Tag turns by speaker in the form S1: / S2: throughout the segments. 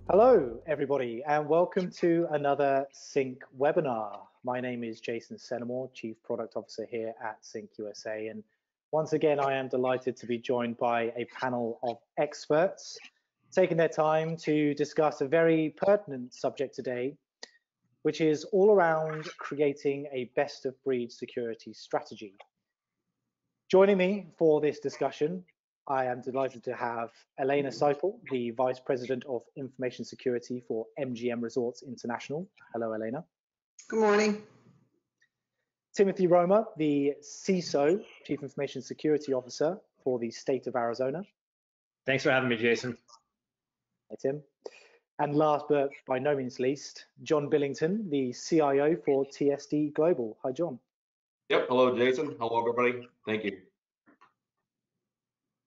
S1: Hello, everybody, and welcome to another Sync webinar. My name is Jason Senamore, Chief Product Officer here at Sync USA, and once again, I am delighted to be joined by a panel of experts taking their time to discuss a very pertinent subject today, which is all around creating a best-of-breed security strategy. Joining me for this discussion, I am delighted to have Elena Seiple, the Vice President of Information Security for MGM Resorts International. Hello, Elena.
S2: Good morning.
S1: Tim Roemer, the CISO, Chief Information Security Officer for the state of Arizona.
S3: Thanks for having me, Jason.
S1: Hi, Tim. And last but by no means least, John Billington, the CIO for TSD Global. Hi, John.
S4: Yep. Hello, Jason. Hello, everybody. Thank you.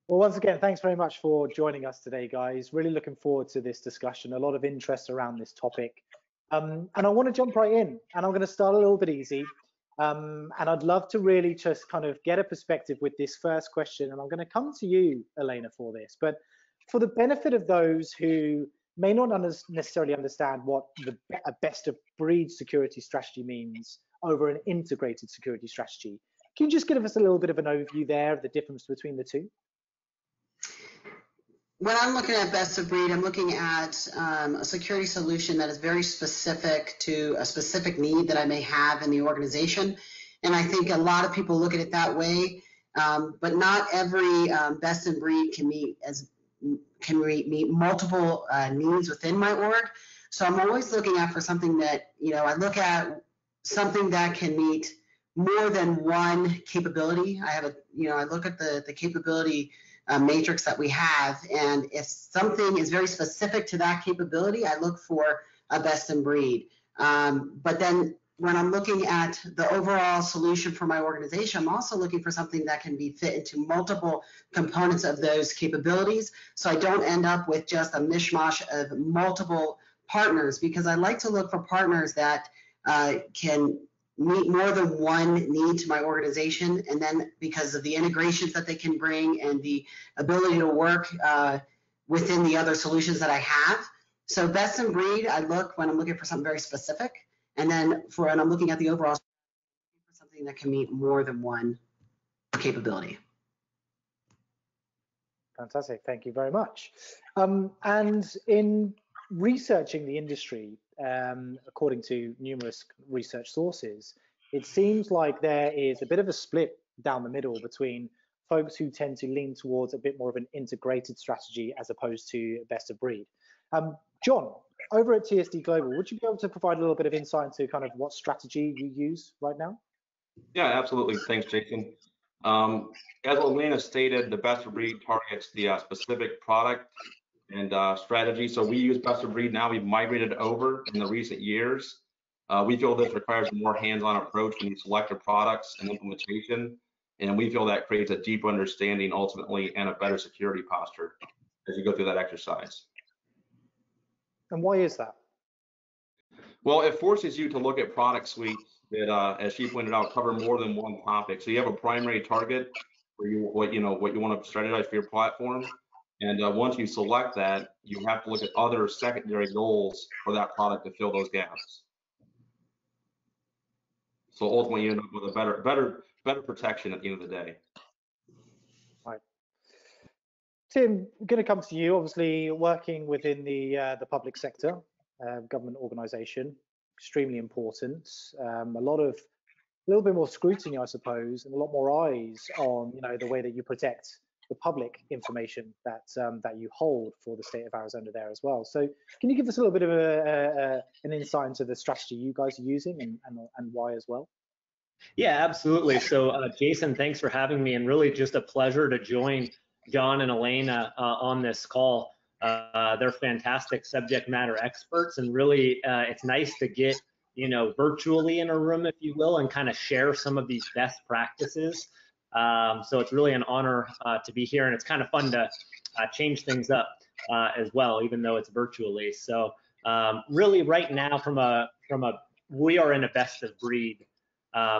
S1: Well, once again, thanks very much for joining us today, guys. Really looking forward to this discussion. A lot of interest around this topic. And I want to jump right in, and I'm going to start a little bit easy. And I'd love to really just kind of get a perspective with this first question. And I'm going to come to you, Elena, for this. But for the benefit of those who may not necessarily understand what a best-of-breed security strategy means over an integrated security strategy, can you just give us a little bit of an overview there of the difference between the two?
S2: When I'm looking at best of breed, I'm looking at a security solution that is very specific to a specific need that I may have in the organization. And I think a lot of people look at it that way, but not every best of breed can meet multiple needs within my org. So I'm always looking out for something that, I look at something that can meet more than one capability. I look at the capability matrix that we have, and if something is very specific to that capability, I look for a best in breed. But then when I'm looking at the overall solution for my organization, I'm also looking for something that can be fit into multiple components of those capabilities, so I don't end up with just a mishmash of multiple partners, because I like to look for partners that can meet more than one need to my organization, and then because of the integrations that they can bring and the ability to work within the other solutions that I have. So best in breed, I look when I'm looking for something very specific, and then when I'm looking at the overall, for something that can meet more than one capability.
S1: Fantastic, thank you very much. And in researching the industry, according to numerous research sources, it seems like there is a bit of a split down the middle between folks who tend to lean towards a bit more of an integrated strategy as opposed to best of breed. John, over at TSD Global, would you be able to provide a little bit of insight into kind of what strategy you use right now?
S4: Yeah, absolutely. Thanks, Jason. As Elena stated, the best of breed targets the specific product and strategy. So we use best of breed now. We've migrated over in the recent years. We feel this requires a more hands-on approach when you select your products and implementation, and we feel that creates a deeper understanding ultimately and a better security posture as you go through that exercise.
S1: And why is that?
S4: Well, it forces you to look at product suites that, as she pointed out, cover more than one topic. So you have a primary target where what you want to strategize for your platform. And once you select that, you have to look at other secondary goals for that product to fill those gaps. So ultimately, you end up with a better protection at the end of the day.
S1: Right. Tim, I'm going to come to you. Obviously, working within the public sector, government organisation, extremely important. A little bit more scrutiny, I suppose, and a lot more eyes on the way that you protect the public information that you hold for the state of Arizona there as well. So can you give us a little bit of an insight into the strategy you guys are using and why as well?
S3: Yeah, absolutely. So Jason, thanks for having me, and really just a pleasure to join John and Elena on this call. They're fantastic subject matter experts, and really it's nice to get virtually in a room, if you will, and kind of share some of these best practices. So it's really an honor to be here, and it's kind of fun to change things up as well, even though it's virtually. So really right now we are in a best of breed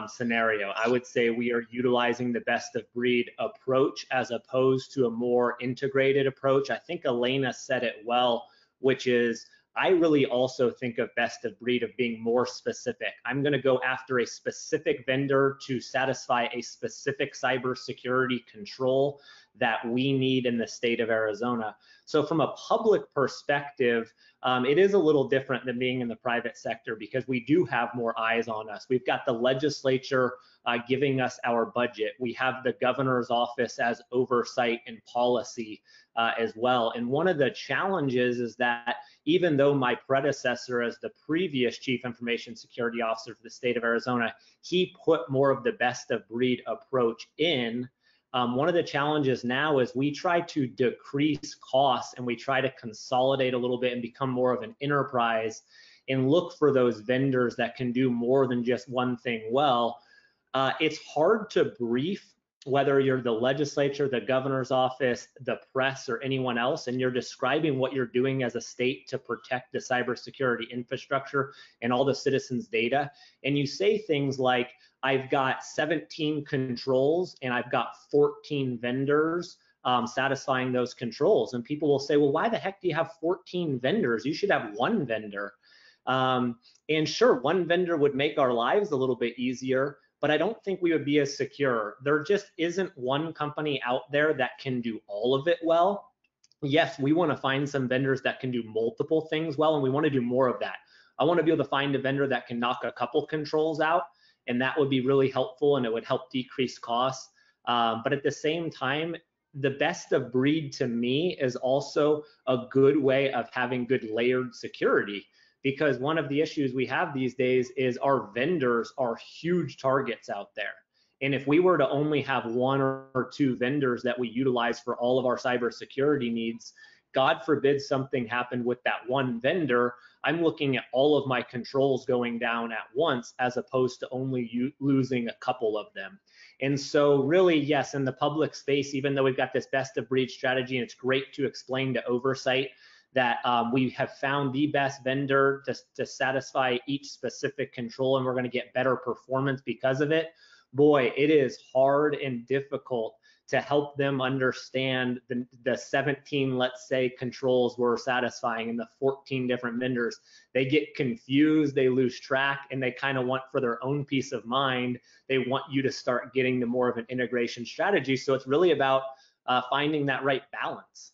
S3: scenario. I would say we are utilizing the best of breed approach as opposed to a more integrated approach. I think Elena said it well which is I really also think of best of breed of being more specific. I'm going to go after a specific vendor to satisfy a specific cybersecurity control that we need in the state of Arizona. So from a public perspective, it is a little different than being in the private sector because we do have more eyes on us. We've got the legislature giving us our budget. We have the governor's office as oversight and policy as well. And one of the challenges is that even though my predecessor as the previous chief information security officer for the state of Arizona, he put more of the best of breed approach in, one of the challenges now is we try to decrease costs and we try to consolidate a little bit and become more of an enterprise and look for those vendors that can do more than just one thing well. It's hard to brief whether you're the legislature, the governor's office, the press, or anyone else, and you're describing what you're doing as a state to protect the cybersecurity infrastructure and all the citizens' data. And you say things like, I've got 17 controls and I've got 14 vendors satisfying those controls. And people will say, well, why the heck do you have 14 vendors? You should have one vendor. And sure, one vendor would make our lives a little bit easier, but I don't think we would be as secure. There just isn't one company out there that can do all of it well. Yes, we want to find some vendors that can do multiple things well, and we want to do more of that. I want to be able to find a vendor that can knock a couple controls out, and that would be really helpful, and it would help decrease costs. But at the same time, the best of breed to me is also a good way of having good layered security. Because one of the issues we have these days is our vendors are huge targets out there. And if we were to only have one or two vendors that we utilize for all of our cybersecurity needs, God forbid something happened with that one vendor, I'm looking at all of my controls going down at once as opposed to only losing a couple of them. And so really, yes, in the public space, even though we've got this best of breed strategy and it's great to explain to oversight that we have found the best vendor to satisfy each specific control and we're going to get better performance because of it. Boy, it is hard and difficult to help them understand the 17, let's say, controls we're satisfying and the 14 different vendors. They get confused, they lose track, and they kind of want, for their own peace of mind, they want you to start getting to more of an integration strategy. So it's really about finding that right balance.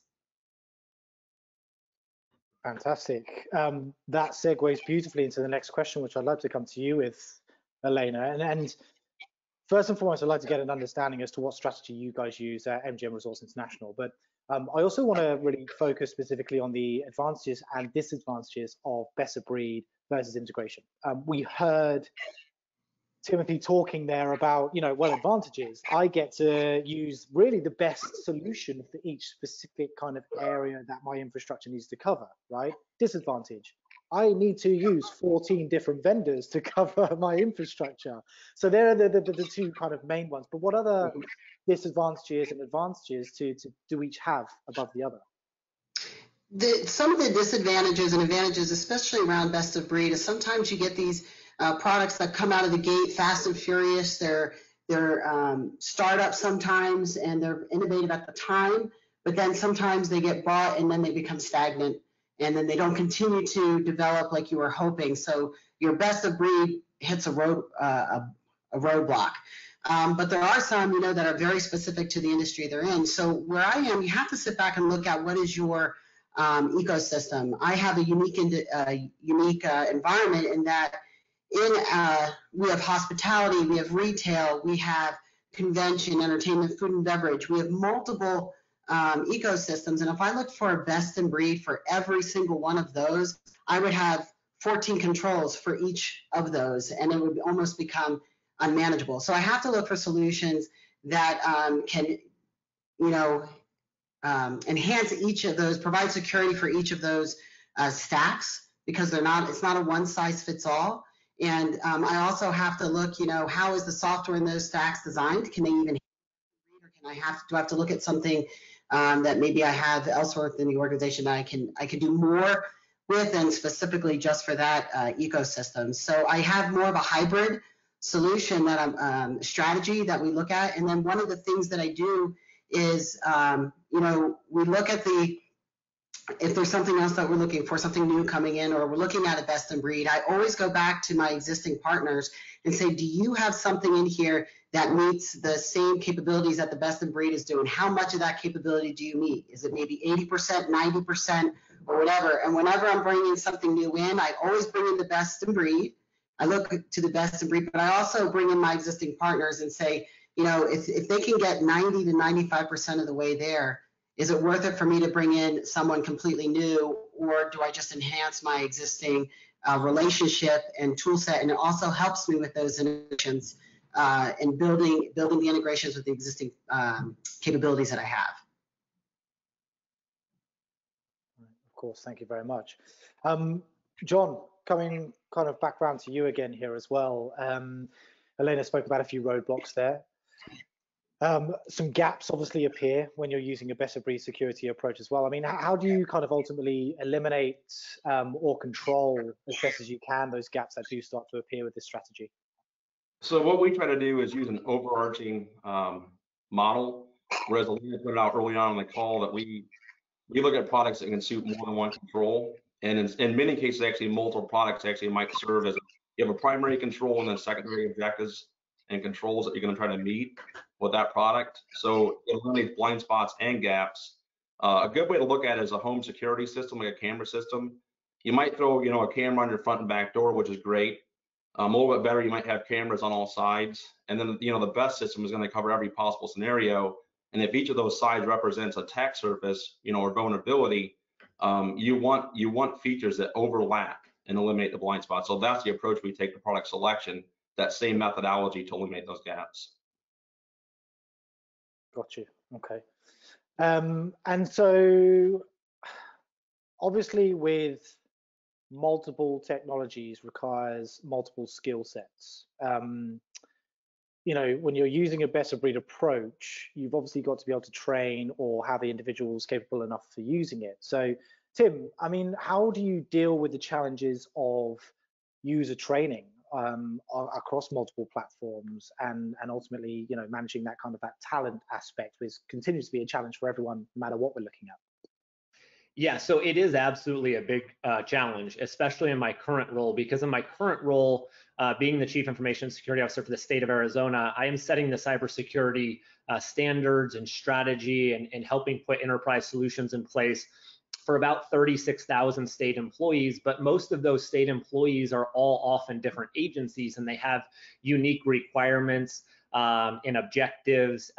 S1: Fantastic. That segues beautifully into the next question, which I'd like to come to you with, Elena. And first and foremost, I'd like to get an understanding as to what strategy you guys use at MGM Resorts International. But I also want to really focus specifically on the advantages and disadvantages of best of breed versus integration. We heard Timothy talking there about, well, advantages. I get to use really the best solution for each specific kind of area that my infrastructure needs to cover, right? Disadvantage. I need to use 14 different vendors to cover my infrastructure. So there are the two kind of main ones. But what other disadvantages and advantages do each have above the other?
S2: Some of the disadvantages and advantages, especially around best of breed, is sometimes you get these products that come out of the gate fast and furious. They're startups sometimes, and they're innovative at the time, but then sometimes they get bought and then they become stagnant, and then they don't continue to develop like you were hoping. So your best of breed hits a roadblock. But there are some, that are very specific to the industry they're in. So where I am, you have to sit back and look at what is your ecosystem. I have a unique environment in that we have hospitality, we have retail, we have convention, entertainment, food and beverage. We have multiple ecosystems. And if I looked for a best in breed for every single one of those, I would have 14 controls for each of those, and it would almost become unmanageable. So I have to look for solutions that can, enhance each of those, provide security for each of those stacks, because it's not a one size fits all. And I also have to look, how is the software in those stacks designed? Can they even read, or do I have to look at something that maybe I have elsewhere within the organization that I can do more with, and specifically just for that ecosystem. So I have more of a hybrid solution that strategy that we look at. And then one of the things that I do is, we look at the if there's something else that we're looking for, something new coming in, or we're looking at a best in breed, I always go back to my existing partners and say, do you have something in here that meets the same capabilities that the best in breed is doing? How much of that capability do you meet? Is it maybe 80%, 90%, or whatever? And whenever I'm bringing something new in, I always bring in the best in breed. I look to the best in breed, but I also bring in my existing partners and say, you know, if they can get 90 to 95% of the way there, is it worth it for me to bring in someone completely new, or do I just enhance my existing relationship and tool set? And it also helps me with those integrations and building the integrations with the existing capabilities that I have.
S1: Of course, thank you very much. John, coming kind of back around to you again here as well. Elena spoke about a few roadblocks there. Some gaps obviously appear when you're using a best of breed security approach as well. I mean, how do you kind of ultimately eliminate or control as best as you can those gaps that do start to appear with this strategy?
S4: So what we try to do is use an overarching model, whereas Elena put it out early on in the call that we look at products that can suit more than one control. And in many cases, actually multiple products actually might serve as, you have a primary control and then secondary objectives and controls that you're going to try to meet with that product. So it eliminates blind spots and gaps. A good way to look at it is a home security system, like a camera system. You might throw, you know, a camera on your front and back door, which is great. A little bit better, you might have cameras on all sides. And then, you know, the best system is going to cover every possible scenario. And if each of those sides represents attack surface, you know, or vulnerability, you want features that overlap and eliminate the blind spots. So that's the approach we take to product selection, that same methodology to eliminate those gaps.
S1: Got you. Okay. And so obviously with multiple technologies requires multiple skill sets. You know, when you're using a best of breed approach, you've obviously got to be able to train or have the individuals capable enough for using it. So Tim, I mean, how do you deal with the challenges of user training across multiple platforms and ultimately, you know, managing that kind of that talent aspect, which continues to be a challenge for everyone, no matter what we're looking at?
S3: Yeah, so it is absolutely a big challenge, especially in my current role, because in my current role, being the Chief Information Security Officer for the state of Arizona, I am setting the cybersecurity standards and strategy and helping put enterprise solutions in place for about 36,000 state employees, but most of those state employees are all often different agencies and they have unique requirements and objectives,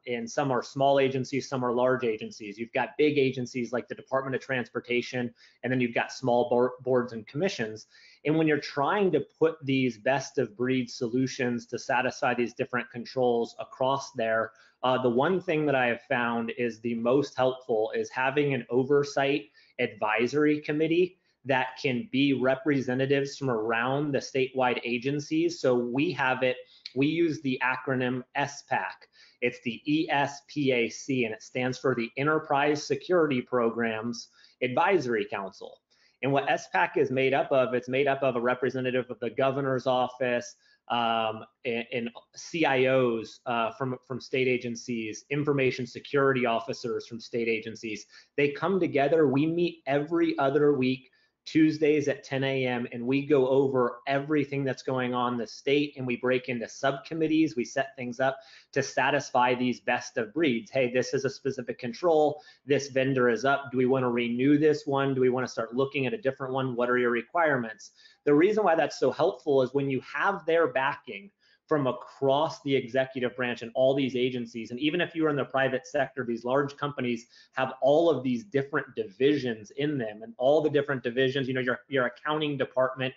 S3: and some are small agencies, some are large agencies. You've got big agencies like the Department of Transportation, and then you've got small boards and commissions. And when you're trying to put these best of breed solutions to satisfy these different controls across there, the one thing that I have found is the most helpful is having an oversight advisory committee that can be representatives from around the statewide agencies. So we have it, we use the acronym SPAC. It's the ESPAC, and it stands for the Enterprise Security Programs Advisory Council. And what SPAC is made up of, it's made up of a representative of the governor's office, and CIOs from state agencies, information security officers from state agencies. They come together. We meet every other week, Tuesdays at 10 a.m. and we go over everything that's going on in the state, and we break into subcommittees. We set things up to satisfy these best of breeds. Hey, this is a specific control. This vendor is up. Do we want to renew this one? Do we want to start looking at a different one? What are your requirements? The reason why that's so helpful is when you have their backing from across the executive branch and all these agencies, and even if you're in the private sector, these large companies have all of these different divisions in them, and all the different divisions, you know, your accounting department,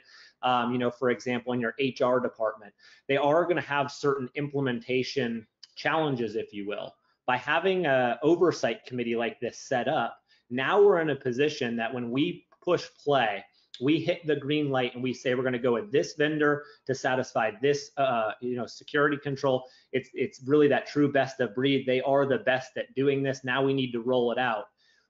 S3: you know, for example, in your HR department, they are going to have certain implementation challenges, if you will. By having an oversight committee like this set up, now we're in a position that when we push play, we hit the green light and we say we're going to go with this vendor to satisfy this, you know, security control. It's really that true best of breed. They are the best at doing this. Now we need to roll it out.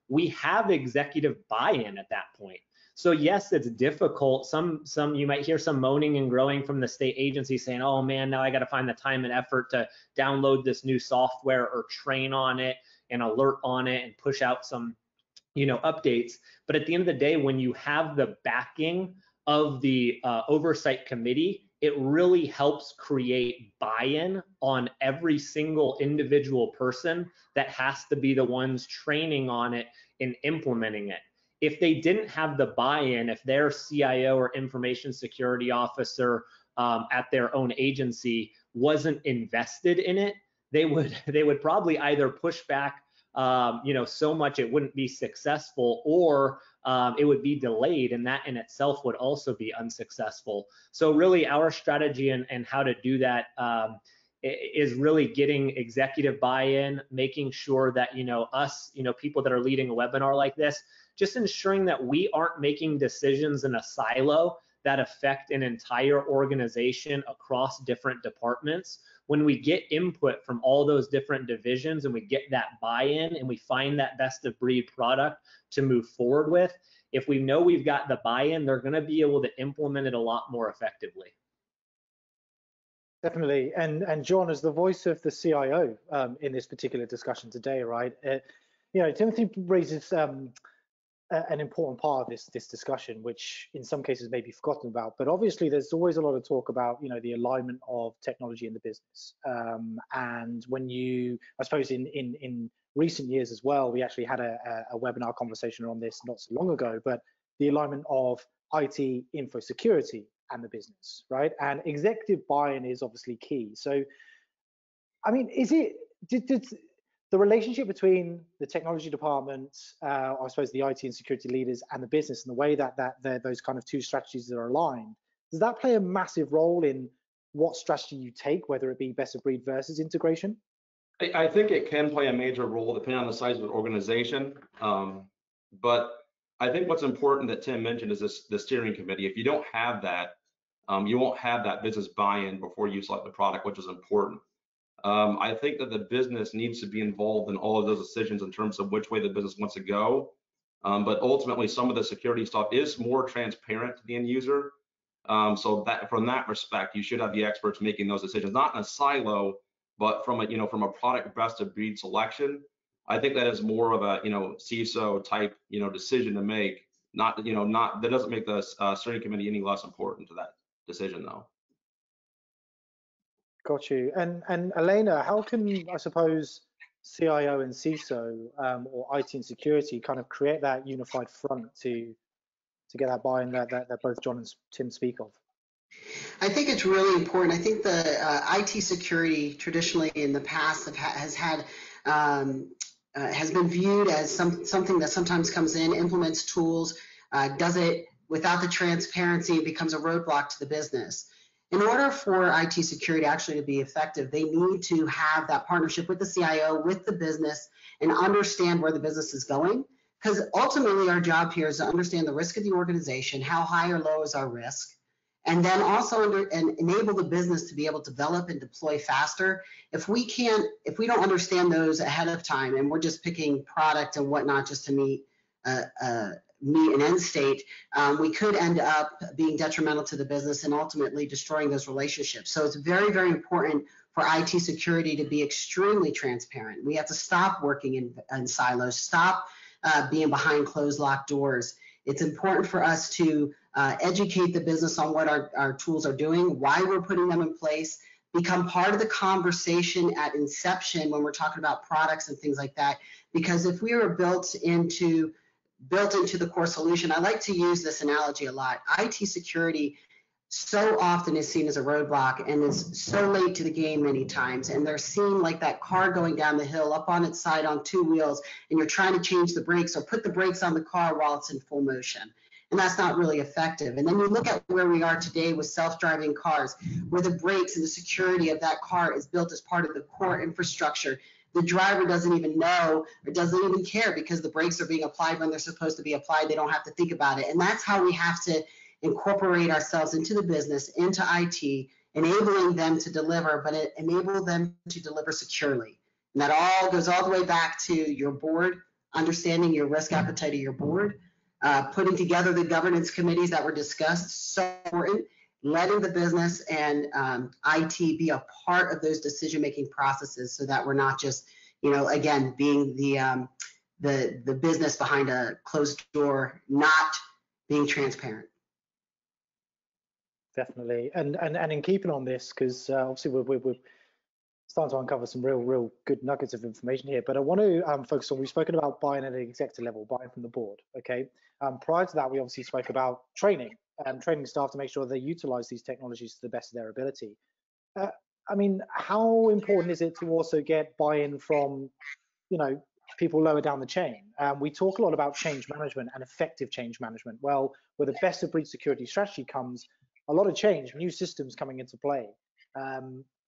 S3: We have executive buy-in at that point. So yes, it's difficult. Some you might hear some moaning and groaning from the state agency saying, "Oh man, now I got to find the time and effort to download this new software or train on it and alert on it and push out some updates. But at the end of the day, when you have the backing of the oversight committee, it really helps create buy-in on every single individual person that has to be the ones training on it and implementing it. If they didn't have the buy-in, if their CIO or information security officer at their own agency wasn't invested in it, they would probably either push back so much it wouldn't be successful, or it would be delayed, and that in itself would also be unsuccessful. So really our strategy and how to do that is really getting executive buy-in, making sure that, us, people that are leading a webinar like this, just ensuring that we aren't making decisions in a silo that affect an entire organization across different departments. When we get input from all those different divisions and we get that buy-in and we find that best of breed product to move forward with, if we know we've got the buy-in, they're going to be able to implement it a lot more effectively.
S1: Definitely. And John, as the voice of the CIO in this particular discussion today, right? Timothy raises an important part of this discussion, which in some cases may be forgotten about. But obviously, there's always a lot of talk about the alignment of technology in the business. And when I suppose in recent years as well, we actually had a webinar conversation on this not so long ago. But the alignment of IT, info security, and the business, right? And executive buy-in is obviously key. So, I mean, did the relationship between the technology department, I suppose the IT and security leaders, and the business, and the way that those kind of two strategies are aligned, does that play a massive role in what strategy you take, whether it be best of breed versus integration?
S4: I think it can play a major role depending on the size of the organization. But I think what's important that Tim mentioned is the steering committee. If you don't have that, you won't have that business buy-in before you select the product, which is important. I think that the business needs to be involved in all of those decisions in terms of which way the business wants to go. But ultimately, some of the security stuff is more transparent to the end user. So that from that respect, you should have the experts making those decisions, not in a silo, but from a product best of breed selection. I think that is more of a CISO type decision to make. Not that doesn't make the steering committee any less important to that decision though.
S1: Got you. And Elena, how can, I suppose, CIO and CISO or IT and security kind of create that unified front to get that buy-in that both John and Tim speak of?
S2: I think it's really important. I think the IT security traditionally in the past has been viewed as something that sometimes comes in, implements tools, does it without the transparency, it becomes a roadblock to the business. In order for IT security actually to be effective, they need to have that partnership with the CIO, with the business, and understand where the business is going. Because ultimately our job here is to understand the risk of the organization, how high or low is our risk, and then also enable the business to be able to develop and deploy faster. If we don't understand those ahead of time and we're just picking product and whatnot just to meet an end state, we could end up being detrimental to the business and ultimately destroying those relationships. So it's very, very important for IT security to be extremely transparent. We have to stop working in silos, stop being behind closed locked doors. It's important for us to educate the business on what our tools are doing, why we're putting them in place, become part of the conversation at inception when we're talking about products and things like that. Because if we were built into the core solution, I like to use this analogy a lot. IT security so often is seen as a roadblock and is so late to the game many times, and they're seen like that car going down the hill up on its side on two wheels, and you're trying to change the brakes or put the brakes on the car while it's in full motion, and that's not really effective. And then you look at where we are today with self-driving cars, where the brakes and the security of that car is built as part of the core infrastructure. The driver doesn't even know or doesn't even care because the brakes are being applied when they're supposed to be applied. They don't have to think about it. And that's how we have to incorporate ourselves into the business, into IT, enabling them to deliver, but enable them to deliver securely. And that all goes all the way back to your board, understanding your risk appetite of your board, putting together the governance committees that were discussed, so important, letting the business and IT be a part of those decision-making processes so that we're not just, again, being the business behind a closed door not being transparent.
S1: Definitely, and in keeping on this, because obviously we're starting to uncover some real good nuggets of information here. But I want to focus on, we've spoken about buying at an executive level, buying from the board. Okay. Prior to that, we obviously spoke about training staff to make sure they utilize these technologies to the best of their ability. I mean, how important is it to also get buy-in from, people lower down the chain? We talk a lot about change management and effective change management. Well, where the best of breed security strategy comes, a lot of change, new systems coming into play.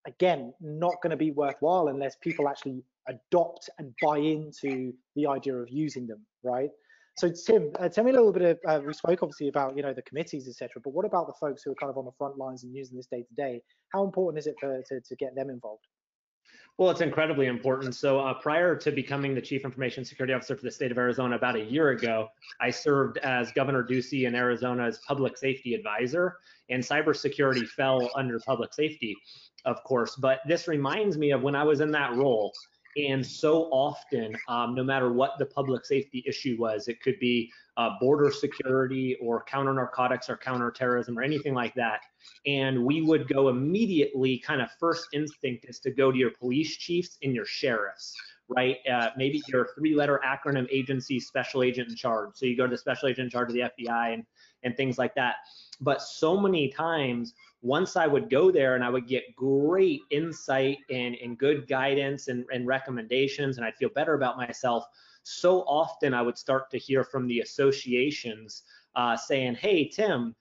S1: Again, not going to be worthwhile unless people actually adopt and buy into the idea of using them, right? So Tim, tell me a little bit of, we spoke obviously about, the committees, etc. But what about the folks who are kind of on the front lines and using this day to day? How important is it to get them involved?
S3: Well, it's incredibly important. So prior to becoming the Chief Information Security Officer for the state of Arizona about a year ago, I served as Governor Ducey in Arizona's public safety advisor, and cybersecurity fell under public safety, of course. But this reminds me of when I was in that role. And so often, no matter what the public safety issue was, it could be border security or counter narcotics or counterterrorism or anything like that. And we would go immediately, kind of first instinct is to go to your police chiefs and your sheriffs, right? Maybe your 3-letter acronym agency special agent in charge. So you go to the special agent in charge of the FBI and things like that. But so many times, once I would go there and I would get great insight and good guidance and recommendations, and I'd feel better about myself, so often I would start to hear from the associations saying, hey, Tim,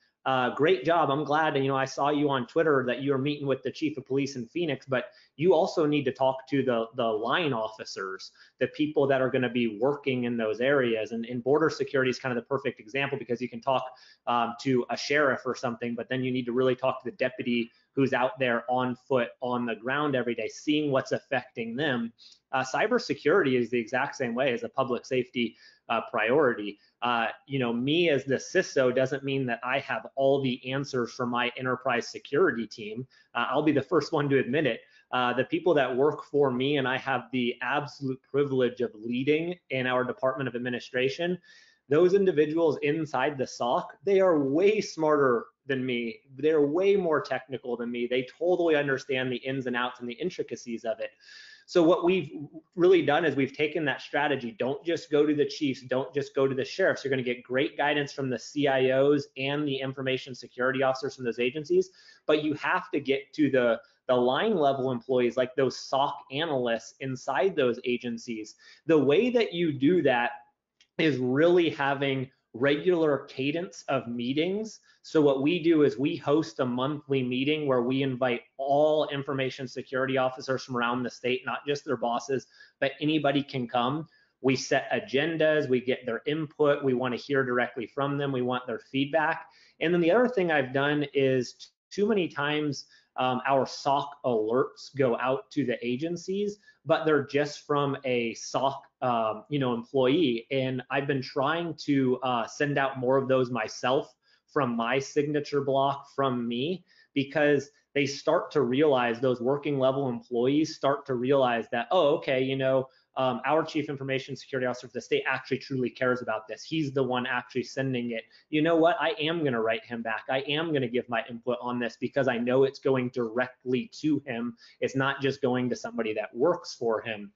S3: great job. I'm glad, I saw you on Twitter that you were meeting with the chief of police in Phoenix, but you also need to talk to the line officers, the people that are going to be working in those areas. And border security is kind of the perfect example, because you can talk to a sheriff or something, but then you need to really talk to the deputy who's out there on foot on the ground every day, seeing what's affecting them. Cybersecurity is the exact same way as a public safety priority. Me as the CISO doesn't mean that I have all the answers for my enterprise security team. I'll be the first one to admit it. The people that work for me and I have the absolute privilege of leading in our Department of Administration, those individuals inside the SOC, they are way smarter than me. They're way more technical than me. They totally understand the ins and outs and the intricacies of it. So what we've really done is we've taken that strategy. Don't just go to the chiefs. Don't just go to the sheriffs. You're going to get great guidance from the CIOs and the information security officers from those agencies, but you have to get to the line level employees, like those SOC analysts inside those agencies. The way that you do that is really having regular cadence of meetings. So what we do is we host a monthly meeting where we invite all information security officers from around the state, not just their bosses, but anybody can come. We set agendas, we get their input, we want to hear directly from them, we want their feedback. And then the other thing I've done is too many times our SOC alerts go out to the agencies, but they're just from a SOC employee. And I've been trying to send out more of those myself from my signature block from me, because they start to realize, those working level employees start to realize that, oh, okay, our chief information security officer for the state actually truly cares about this. He's the one actually sending it. You know what? I am going to write him back. I am going to give my input on this, because I know it's going directly to him. It's not just going to somebody that works for him.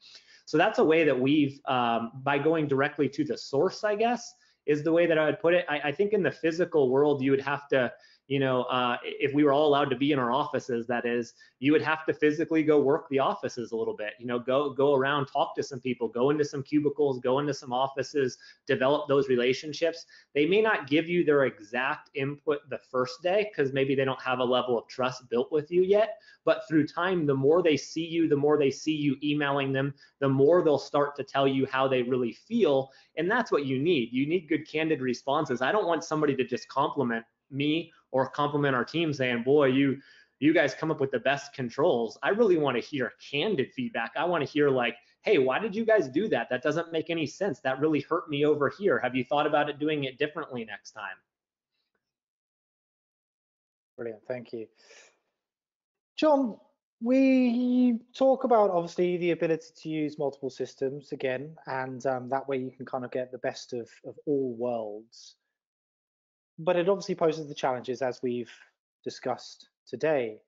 S3: So that's a way that we've, by going directly to the source, I guess, is the way that I would put it. I think in the physical world, you would have to, if we were all allowed to be in our offices, that is, you would have to physically go work the offices a little bit, go around, talk to some people, go into some cubicles, go into some offices, develop those relationships. They may not give you their exact input the first day, because maybe they don't have a level of trust built with you yet. But through time, the more they see you emailing them, the more they'll start to tell you how they really feel. And that's what you need. You need good, candid responses. I don't want somebody to just compliment me or compliment our team saying, boy, you guys come up with the best controls. I really want to hear candid feedback. I want to hear like, hey, why did you guys do that? That doesn't make any sense. That really hurt me over here. Have you thought about it doing it differently next time?
S1: Brilliant, thank you. John, We talk about obviously the ability to use multiple systems again, and that way you can kind of get the best of all worlds. But it obviously poses the challenges as we've discussed today.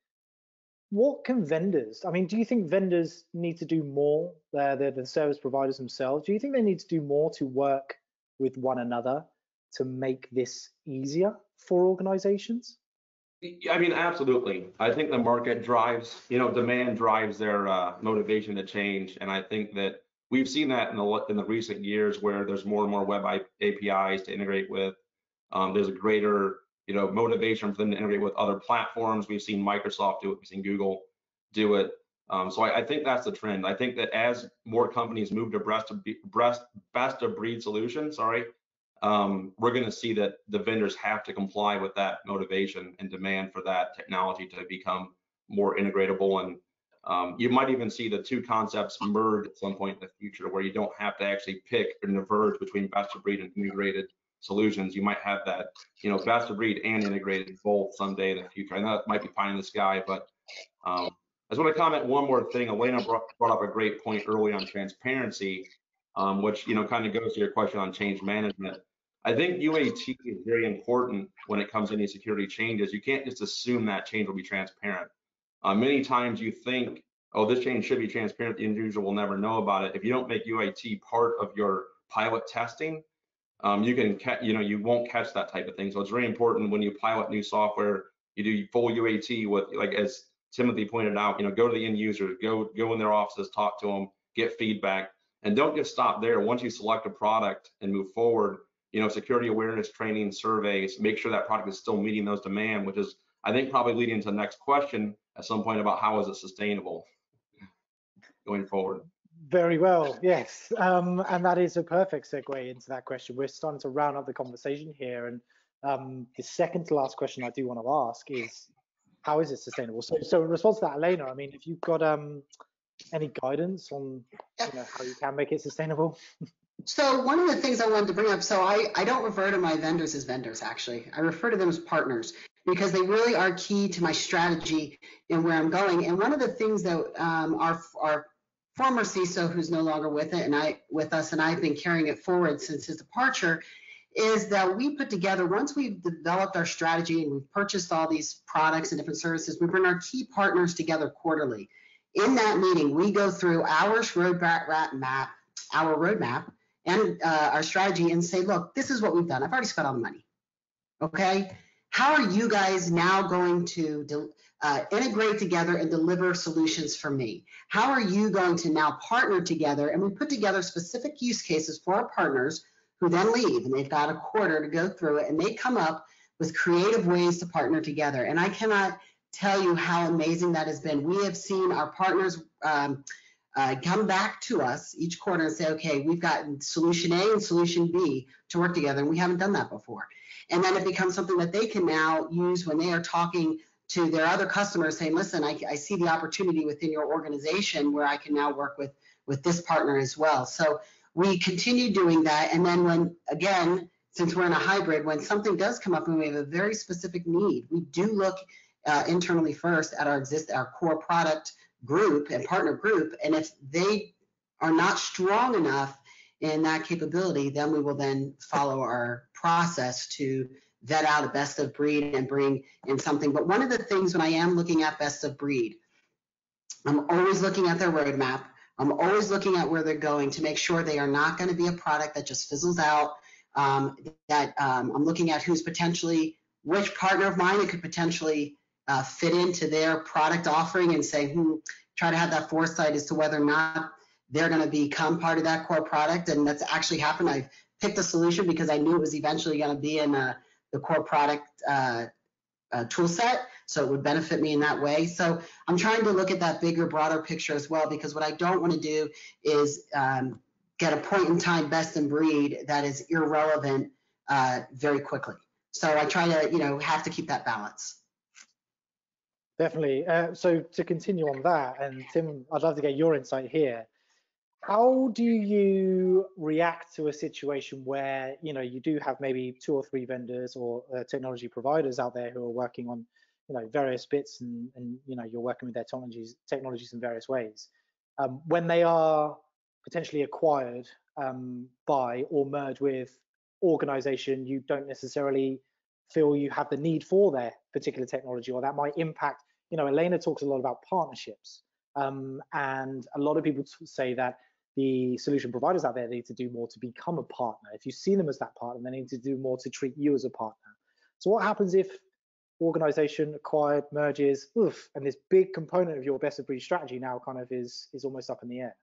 S1: What can vendors, I mean, do you think vendors need to do more? The service providers themselves, do you think they need to do more to work with one another to make this easier for organizations?
S4: I mean, absolutely. I think the market drives, demand drives their motivation to change, and I think that we've seen that in the recent years where there's more and more web APIs to integrate with. There's a greater, motivation for them to integrate with other platforms. We've seen Microsoft do it. We've seen Google do it. So I think that's the trend. I think that as more companies move to best of breed solutions, we're going to see that the vendors have to comply with that motivation and demand for that technology to become more integratable. And you might even see the two concepts merge at some point in the future, where you don't have to actually pick and diverge between best of breed and integrated solutions. You might have that, best of breed and integrated both someday in the future. I know that might be pie in the sky, but I just want to comment one more thing. Elena brought up a great point early on transparency, which kind of goes to your question on change management. I think UAT is very important when it comes to any security changes. You can't just assume that change will be transparent. Many times you think, oh, this change should be transparent, the end user will never know about it. If you don't make UAT part of your pilot testing, you won't catch that type of thing. So it's very important when you pilot new software, you do full UAT with, like as Timothy pointed out, go to the end user, go in their offices, talk to them, get feedback, and don't just stop there. Once you select a product and move forward, security awareness training, surveys, make sure that product is still meeting those demands, which is, I think, probably leading to the next question at some point about how is it sustainable going forward.
S1: Very well, yes. And that is a perfect segue into that question. We're starting to round up the conversation here. And the second to last question I do want to ask is, how is it sustainable? So in response to that, Elena, I mean, if you've got any guidance on how you can make it sustainable?
S2: So one of the things I wanted to bring up, so I don't refer to my vendors as vendors, actually. I refer to them as partners, because they really are key to my strategy and where I'm going. And one of the things that our former CISO, who's no longer with us, and I've been carrying it forward since his departure, is that we put together, once we've developed our strategy and we've purchased all these products and different services, we bring our key partners together quarterly. In that meeting, we go through our roadmap, and our strategy, and say, look, this is what we've done. I've already spent all the money. Okay, how are you guys now going to integrate together and deliver solutions for me? How are you going to now partner together? And we put together specific use cases for our partners, who then leave, and they've got a quarter to go through it, and they come up with creative ways to partner together. And I cannot tell you how amazing that has been. We have seen our partners come back to us each quarter and say, okay, we've got solution A and solution B to work together, and we haven't done that before. And then it becomes something that they can now use when they are talking to their other customers, saying, listen, I see the opportunity within your organization where I can now work with this partner as well. So we continue doing that. And then when, again, since we're in a hybrid, when something does come up and we have a very specific need, we do look internally first at our core product group and partner group. And if they are not strong enough in that capability, then we will then follow our process to vet out a best of breed and bring in something. But one of the things when I am looking at best of breed, I'm always looking at their roadmap. I'm always looking at where they're going to make sure they are not going to be a product that just fizzles out, I'm looking at who's potentially, which partner of mine it could potentially fit into their product offering, and say, try to have that foresight as to whether or not they're going to become part of that core product. And that's actually happened. I've picked a solution because I knew it was eventually going to be in the core product tool set, so it would benefit me in that way. So I'm trying to look at that bigger, broader picture as well, because what I don't want to do is get a point in time best in breed that is irrelevant very quickly. So I try to, have to keep that balance.
S1: Definitely. So to continue on that, and Tim, I'd love to get your insight here. How do you react to a situation where, you do have maybe 2 or 3 vendors or technology providers out there who are working on, various bits, and you're working with their technologies in various ways. When they are potentially acquired by or merge with organization you don't necessarily feel you have the need for their particular technology, or that might impact, Elena talks a lot about partnerships, and a lot of people say that the solution providers out there need to do more to become a partner. If you see them as that partner, they need to do more to treat you as a partner. So what happens if organization acquired, merges, and this big component of your best of breed strategy now kind of is almost up in the air?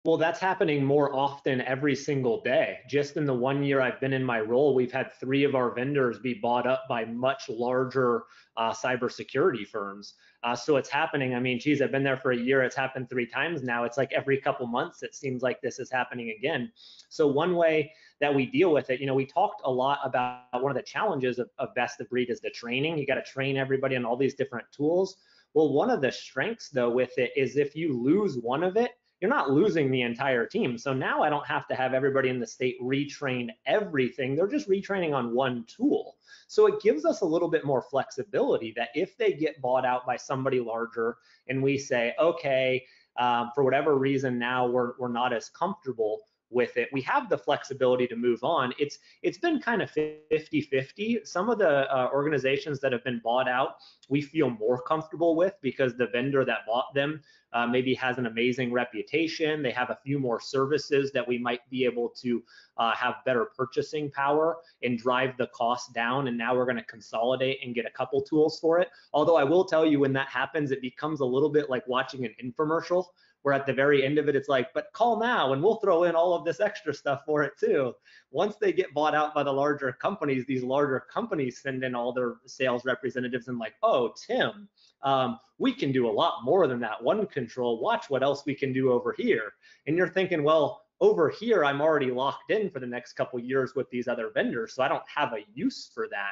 S3: Well, that's happening more often every single day. Just in the 1 year I've been in my role, we've had 3 of our vendors be bought up by much larger cybersecurity firms. So it's happening. I mean, geez, I've been there for a year. It's happened 3 times now. It's like every couple months, it seems like this is happening again. So one way that we deal with it, we talked a lot about one of the challenges of best of breed is the training. You got to train everybody on all these different tools. Well, one of the strengths though with it is if you lose one of it, you're not losing the entire team. So now I don't have to have everybody in the state retrain everything. They're just retraining on one tool. So it gives us a little bit more flexibility that if they get bought out by somebody larger and we say, okay, for whatever reason now we're not as comfortable with it, we have the flexibility to move on. It's been kind of 50-50. Some of the organizations that have been bought out, we feel more comfortable with because the vendor that bought them maybe has an amazing reputation. They have a few more services that we might be able to have better purchasing power and drive the cost down. And now we're going to consolidate and get a couple tools for it. Although I will tell you, when that happens, it becomes a little bit like watching an infomercial, where at the very end of it, it's like, but call now and we'll throw in all of this extra stuff for it too. Once they get bought out by the larger companies, these larger companies send in all their sales representatives and like, oh, Tim, we can do a lot more than that one control. Watch what else we can do over here. And you're thinking, well, over here, I'm already locked in for the next couple of years with these other vendors, so I don't have a use for that.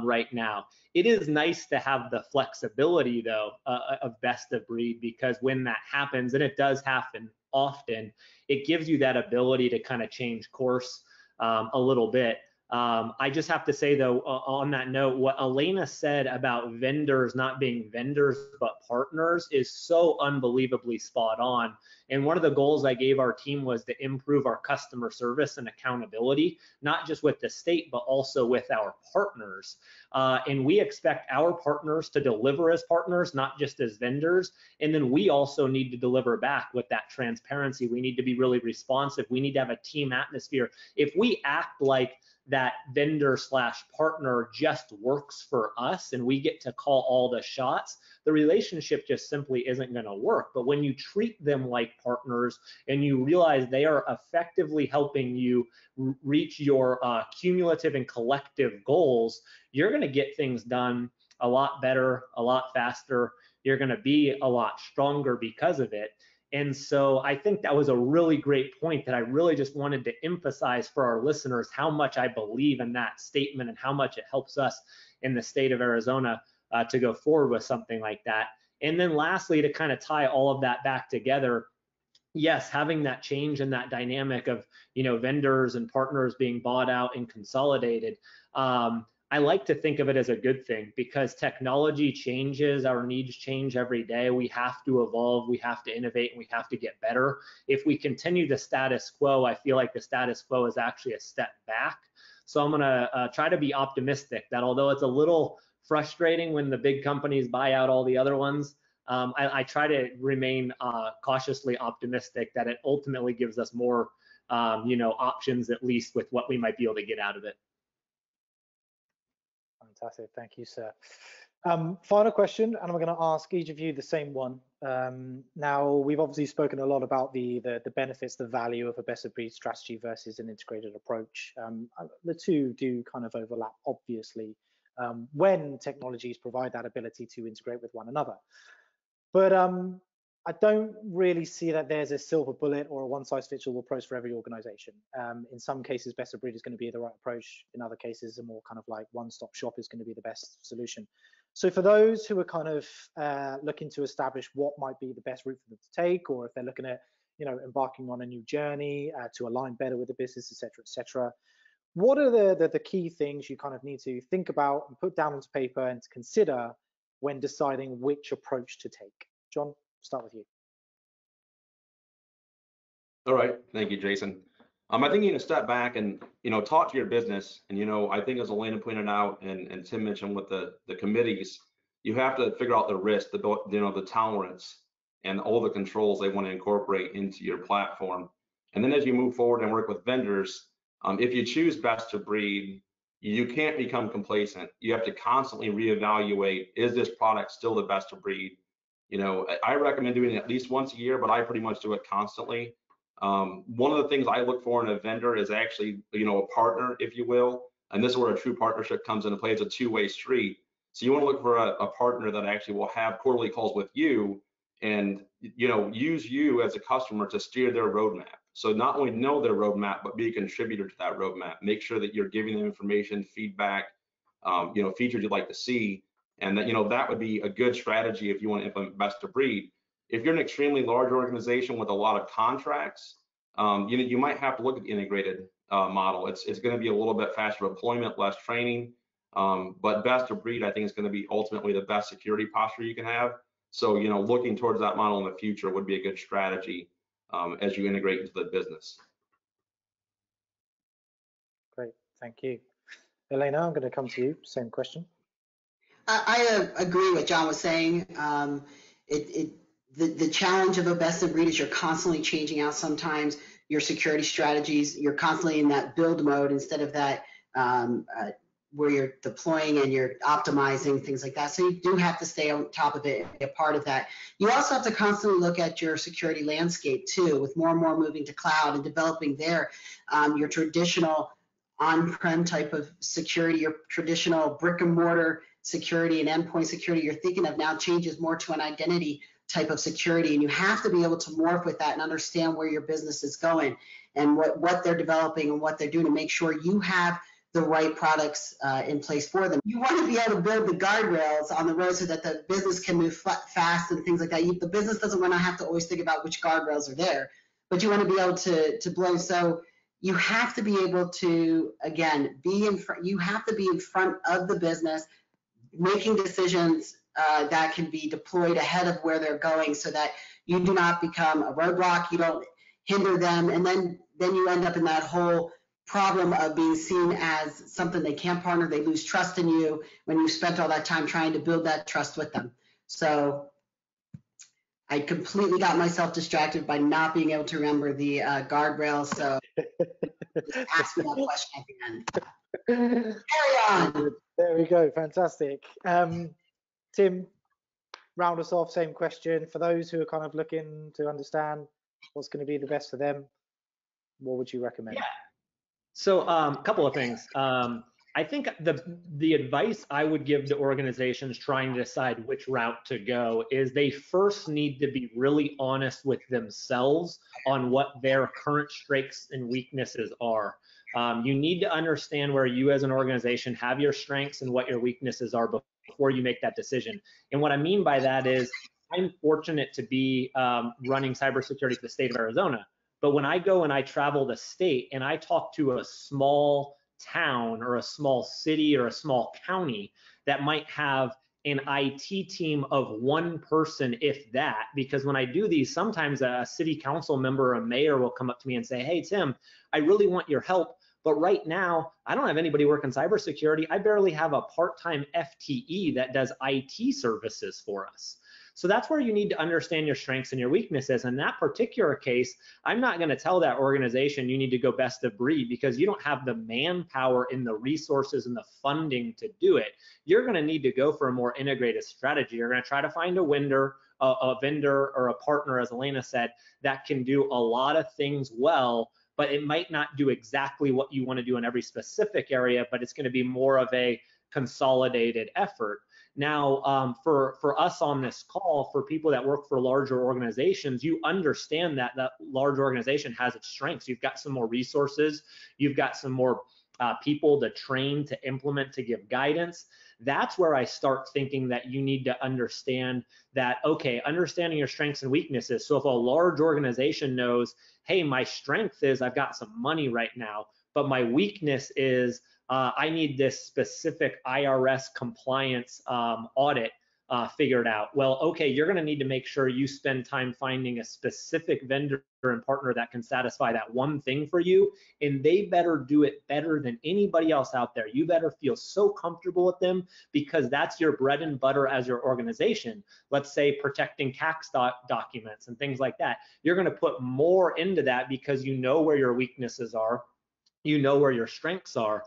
S3: Right now. It is nice to have the flexibility though of best of breed, because when that happens, and it does happen often, it gives you that ability to kind of change course a little bit. I just have to say though, on that note, what Elena said about vendors not being vendors but partners is so unbelievably spot on. And one of the goals I gave our team was to improve our customer service and accountability, not just with the state, but also with our partners. And we expect our partners to deliver as partners, not just as vendors. And then we also need to deliver back with that transparency. We need to be really responsive. We need to have a team atmosphere. If we act like that vendor / partner just works for us and we get to call all the shots, the relationship just simply isn't going to work. But when you treat them like partners and you realize they are effectively helping you reach your cumulative and collective goals, you're going to get things done a lot better, a lot faster. You're going to be a lot stronger because of it. And so I think that was a really great point that I really just wanted to emphasize for our listeners, how much I believe in that statement and how much it helps us in the state of Arizona to go forward with something like that. And then lastly, to kind of tie all of that back together, yes, having that change and that dynamic of, vendors and partners being bought out and consolidated, I like to think of it as a good thing, because technology changes, our needs change every day. We have to evolve, we have to innovate, and we have to get better. If we continue the status quo, I feel like the status quo is actually a step back. So I'm gonna try to be optimistic that although it's a little frustrating when the big companies buy out all the other ones, I try to remain cautiously optimistic that it ultimately gives us more options, at least with what we might be able to get out of it.
S1: Fantastic, thank you, sir. Final question, and I'm going to ask each of you the same one. Now, we've obviously spoken a lot about the benefits, the value of a best of breed strategy versus an integrated approach. The two do kind of overlap, obviously, when technologies provide that ability to integrate with one another. But I don't really see that there's a silver bullet or a one-size-fits-all approach for every organization. In some cases, best of breed is going to be the right approach. In other cases, a more kind of like one-stop shop is going to be the best solution. So for those who are kind of looking to establish what might be the best route for them to take, or if they're looking at, embarking on a new journey to align better with the business, et cetera, what are the key things you kind of need to think about and put down onto paper and to consider when deciding which approach to take? John, start with you.
S4: All right, thank you, Jason. I think you need to step back and talk to your business. And I think as Elena pointed out and Tim mentioned with the committees, you have to figure out the risk, the tolerance, and all the controls they want to incorporate into your platform. And then as you move forward and work with vendors, if you choose best of breed, you can't become complacent. You have to constantly reevaluate, is this product still the best of breed? I recommend doing it at least once a year, but I pretty much do it constantly. One of the things I look for in a vendor is actually, a partner, if you will. And this is where a true partnership comes into play. It's a two-way street. So you want to look for a partner that actually will have quarterly calls with you and, use you as a customer to steer their roadmap. So not only know their roadmap, but be a contributor to that roadmap. Make sure that you're giving them information, feedback, features you'd like to see. And that, that would be a good strategy if you want to implement best of breed. If you're an extremely large organization with a lot of contracts, you might have to look at the integrated model. It's going to be a little bit faster deployment, less training, but best of breed, I think, is going to be ultimately the best security posture you can have. So, looking towards that model in the future would be a good strategy as you integrate into the business.
S1: Great, thank you. Elena, I'm going to come to you. Same question.
S2: I agree with what John was saying. The challenge of a best of breed is you're constantly changing out sometimes your security strategies. You're constantly in that build mode instead of that where you're deploying and you're optimizing, things like that. So you do have to stay on top of it and be a part of that. You also have to constantly look at your security landscape too, with more and more moving to cloud and developing there. Your traditional on-prem type of security, your traditional brick and mortar security and endpoint security you're thinking of now changes more to an identity type of security, and you have to be able to morph with that and understand where your business is going and what they're developing and what they're doing to make sure you have the right products in place for them. You want to be able to build the guardrails on the road so that the business can move fast and things like that. The business doesn't want to have to always think about which guardrails are there, but you want to be able to blow. So you have to be able to, again, be in front. You have to be in front of the business, making decisions that can be deployed ahead of where they're going, so that you do not become a roadblock. You don't hinder them, and then you end up in that whole problem of being seen as something they can't partner. They lose trust in you when you spent all that time trying to build that trust with them. So I completely got myself distracted by not being able to remember the guardrails. So just ask me that question at the end. Carry on.
S1: There we go. Fantastic. Tim, round us off. Same question. For those who are kind of looking to understand what's going to be the best for them, what would you recommend?
S3: Yeah. So a couple of things. I think the advice I would give to organizations trying to decide which route to go is they first need to be really honest with themselves on what their current strengths and weaknesses are. You need to understand where you as an organization have your strengths and what your weaknesses are before you make that decision. And what I mean by that is I'm fortunate to be running cybersecurity for the state of Arizona. But when I go and I travel the state and I talk to a small town or a small city or a small county that might have an IT team of one person, if that, because when I do these, sometimes a city council member or a mayor will come up to me and say, hey, Tim, I really want your help, but right now I don't have anybody working cybersecurity. I barely have a part-time FTE that does IT services for us. So that's where you need to understand your strengths and your weaknesses. In that particular case, I'm not going to tell that organization you need to go best of breed because you don't have the manpower and the resources and the funding to do it. You're going to need to go for a more integrated strategy. You're going to try to find a vendor or a partner, as Elena said, that can do a lot of things well, but it might not do exactly what you want to do in every specific area, but it's going to be more of a consolidated effort. Now, for us on this call, for people that work for larger organizations, you understand that that large organization has its strengths. You've got some more resources. You've got some more people to train, to implement, to give guidance. That's where I start thinking that you need to understand that, okay, understanding your strengths and weaknesses. So if a large organization knows, hey, my strength is I've got some money right now, but my weakness is I need this specific IRS compliance audit figured out. Well, okay, you're going to need to make sure you spend time finding a specific vendor and partner that can satisfy that one thing for you, and they better do it better than anybody else out there. You better feel so comfortable with them because that's your bread and butter as your organization. Let's say protecting tax documents and things like that. You're going to put more into that because you know where your weaknesses are, you know where your strengths are.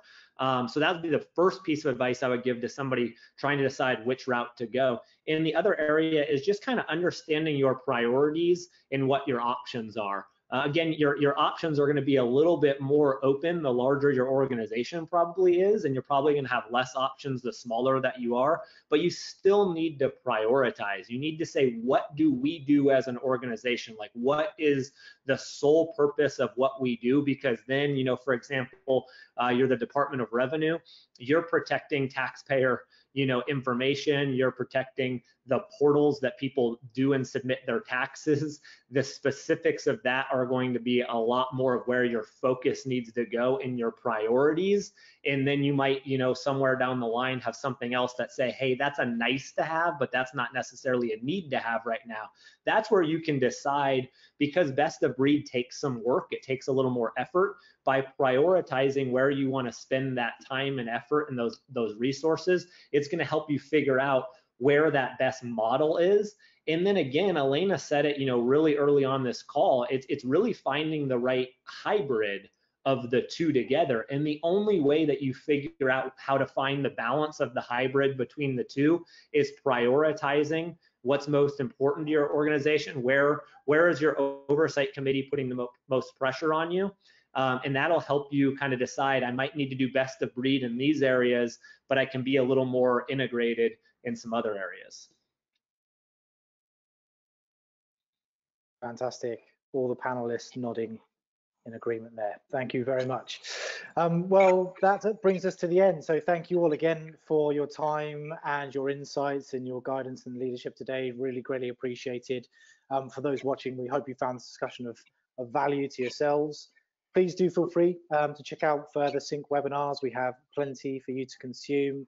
S3: So that would be the first piece of advice I would give to somebody trying to decide which route to go. And the other area is just kind of understanding your priorities and what your options are. Again, your options are going to be a little bit more open the larger your organization probably is, and you're probably going to have less options the smaller that you are, but you still need to prioritize. You need to say, what do we do as an organization? Like, what is the sole purpose of what we do? Because then, you know, for example, you're the Department of Revenue, you're protecting taxpayer, you know, information, you're protecting the portals that people do and submit their taxes. The specifics of that are going to be a lot more of where your focus needs to go in your priorities. And then you might, you know, somewhere down the line have something else that say, hey, that's a nice to have, but that's not necessarily a need to have right now. That's where you can decide, because best of breed takes some work, it takes a little more effort. By prioritizing where you want to spend that time and effort and those resources, it's going to help you figure out where that best model is. And then again, Elena said it, you know, really early on this call, it's really finding the right hybrid of the two together. And the only way that you figure out how to find the balance of the hybrid between the two is prioritizing what's most important to your organization. Where is your oversight committee putting the most pressure on you? And that'll help you kind of decide, I might need to do best of breed in these areas, but I can be a little more integrated in some other areas.
S1: Fantastic. All the panelists nodding in agreement there. Thank you very much. Well, that brings us to the end. So thank you all again for your time and your insights and your guidance and leadership today. Really greatly appreciated. For those watching, we hope you found this discussion of value to yourselves. Please do feel free to check out further Sync webinars. We have plenty for you to consume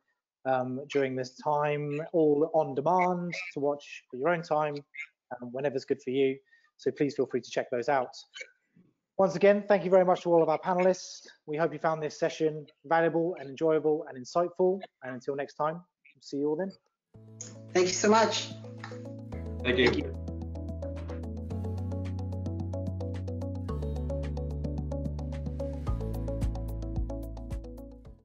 S1: during this time, all on demand to watch for your own time, whenever's good for you. So please feel free to check those out. Once again, thank you very much to all of our panelists. We hope you found this session valuable and enjoyable and insightful. And until next time, see you all then.
S2: Thank you so much.
S4: Thank you.